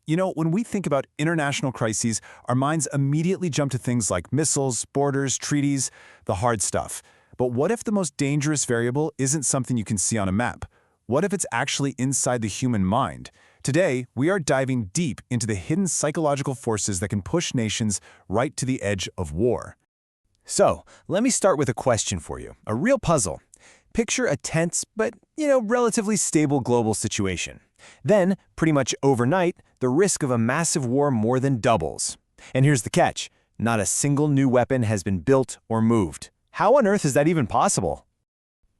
When we think about international crises, our minds immediately jump to things like missiles, borders, treaties, the hard stuff. But what if the most dangerous variable isn't something you can see on a map? What if it's actually inside the human mind? Today, we are diving deep into the hidden psychological forces that can push nations right to the edge of war. So, let me start with a question for you, a real puzzle. Picture a tense but, relatively stable global situation. Then, pretty much overnight, the risk of a massive war more than doubles. And here's the catch. Not a single new weapon has been built or moved. How on earth is that even possible?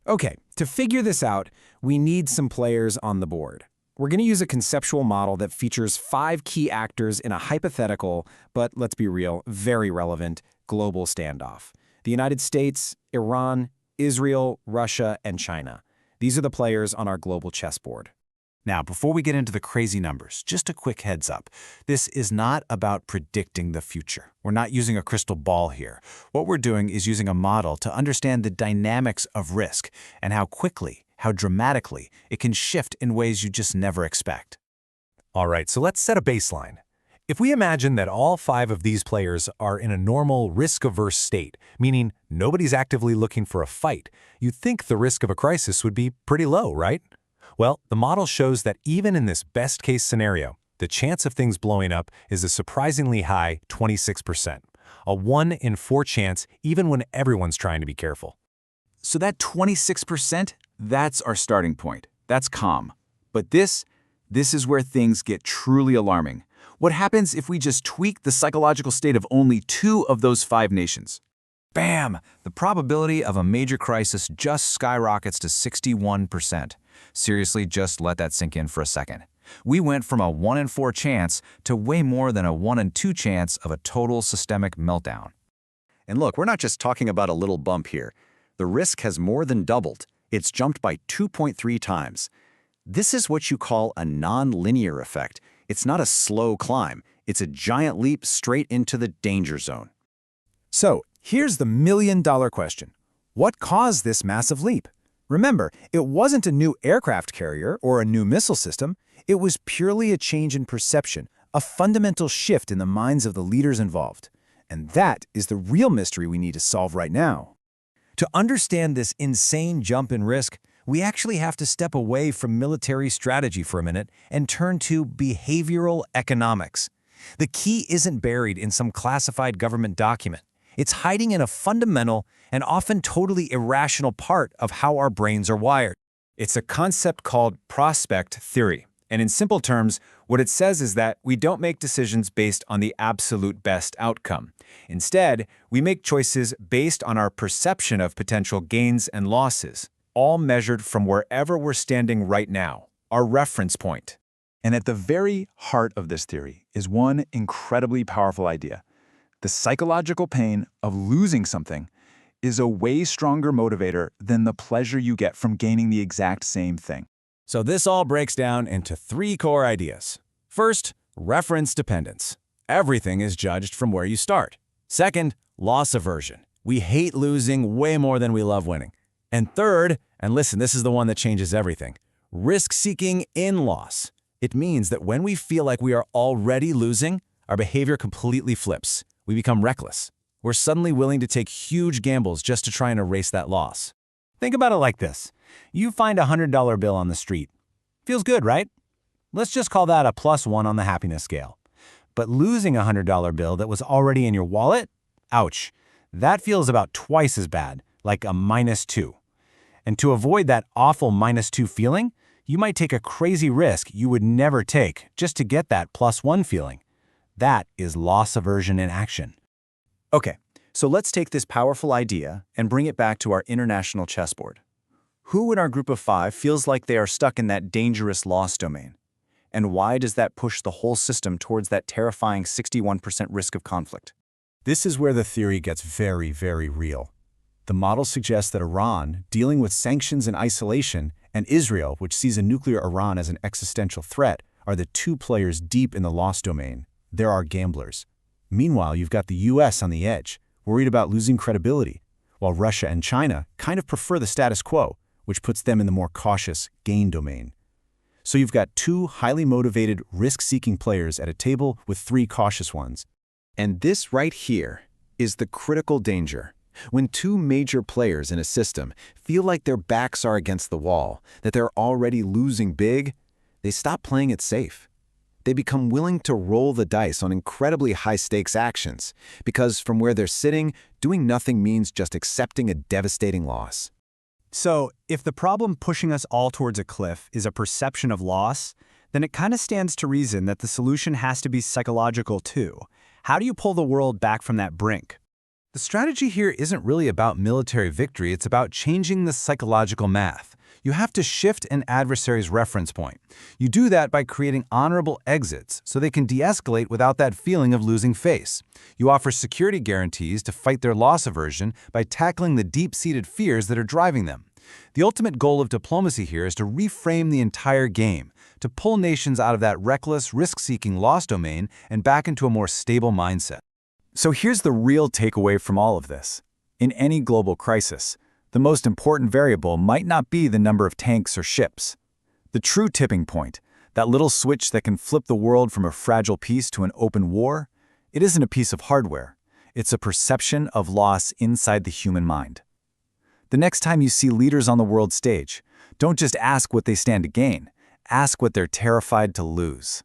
Okay, to figure this out, we need some players on the board. We're going to use a conceptual model that features 5 key actors in a hypothetical, but let's be real, very relevant, global standoff. The United States, Iran, Israel, Russia, and China. These are the players on our global chessboard. Now, before we get into the crazy numbers, just a quick heads up. This is not about predicting the future. We're not using a crystal ball here. What we're doing is using a model to understand the dynamics of risk and how quickly, how dramatically it can shift in ways you just never expect. All right, so let's set a baseline. If we imagine that all 5 of these players are in a normal risk-averse state, meaning nobody's actively looking for a fight, you'd think the risk of a crisis would be pretty low, right? Well, the model shows that even in this best-case scenario, the chance of things blowing up is a surprisingly high 26%, a 1 in 4 chance even when everyone's trying to be careful. So that 26%, that's our starting point. That's calm. But this is where things get truly alarming. What happens if we just tweak the psychological state of only 2 of those 5 nations? Bam! The probability of a major crisis just skyrockets to 61%. Seriously, just let that sink in for a second. We went from a 1 in 4 chance to way more than a 1 in 2 chance of a total systemic meltdown. And look, we're not just talking about a little bump here. The risk has more than doubled. It's jumped by 2.3 times. This is what you call a non-linear effect. It's not a slow climb. It's a giant leap straight into the danger zone. So, here's the million-dollar question. What caused this massive leap? Remember, it wasn't a new aircraft carrier or a new missile system. It was purely a change in perception, a fundamental shift in the minds of the leaders involved. And that is the real mystery we need to solve right now. To understand this insane jump in risk, we actually have to step away from military strategy for a minute and turn to behavioral economics. The key isn't buried in some classified government document. It's hiding in a fundamental and often totally irrational part of how our brains are wired. It's a concept called prospect theory. And in simple terms, what it says is that we don't make decisions based on the absolute best outcome. Instead, we make choices based on our perception of potential gains and losses, all measured from wherever we're standing right now, our reference point. And at the very heart of this theory is one incredibly powerful idea. The psychological pain of losing something is a way stronger motivator than the pleasure you get from gaining the exact same thing. So this all breaks down into 3 core ideas. First, reference dependence. Everything is judged from where you start. Second, loss aversion. We hate losing way more than we love winning. And third, and listen, this is the one that changes everything, risk-seeking in loss. It means that when we feel like we are already losing, our behavior completely flips. We become reckless. We're suddenly willing to take huge gambles just to try and erase that loss. Think about it like this. You find a $100 bill on the street. Feels good, right? Let's just call that a +1 on the happiness scale. But losing a $100 bill that was already in your wallet? Ouch. That feels about twice as bad, like a -2. And to avoid that awful -2 feeling, you might take a crazy risk you would never take just to get that +1 feeling. That is loss aversion in action. Okay, so let's take this powerful idea and bring it back to our international chessboard. Who in our group of 5 feels like they are stuck in that dangerous loss domain? And why does that push the whole system towards that terrifying 61% risk of conflict? This is where the theory gets very, very real. The model suggests that Iran, dealing with sanctions and isolation, and Israel, which sees a nuclear Iran as an existential threat, are the 2 players deep in the loss domain. They're our gamblers. Meanwhile, you've got the US on the edge, worried about losing credibility, while Russia and China kind of prefer the status quo, which puts them in the more cautious gain domain. So you've got two highly motivated, risk-seeking players at a table with three cautious ones. And this right here is the critical danger. When two major players in a system feel like their backs are against the wall, that they're already losing big, they stop playing it safe. They become willing to roll the dice on incredibly high-stakes actions, because from where they're sitting, doing nothing means just accepting a devastating loss. So, if the problem pushing us all towards a cliff is a perception of loss, then it kind of stands to reason that the solution has to be psychological too. How do you pull the world back from that brink? The strategy here isn't really about military victory, it's about changing the psychological math. You have to shift an adversary's reference point. You do that by creating honorable exits so they can de-escalate without that feeling of losing face. You offer security guarantees to fight their loss aversion by tackling the deep-seated fears that are driving them. The ultimate goal of diplomacy here is to reframe the entire game, to pull nations out of that reckless, risk-seeking loss domain and back into a more stable mindset. So here's the real takeaway from all of this. In any global crisis, the most important variable might not be the number of tanks or ships. The true tipping point, that little switch that can flip the world from a fragile peace to an open war, it isn't a piece of hardware. It's a perception of loss inside the human mind. The next time you see leaders on the world stage, don't just ask what they stand to gain. Ask what they're terrified to lose.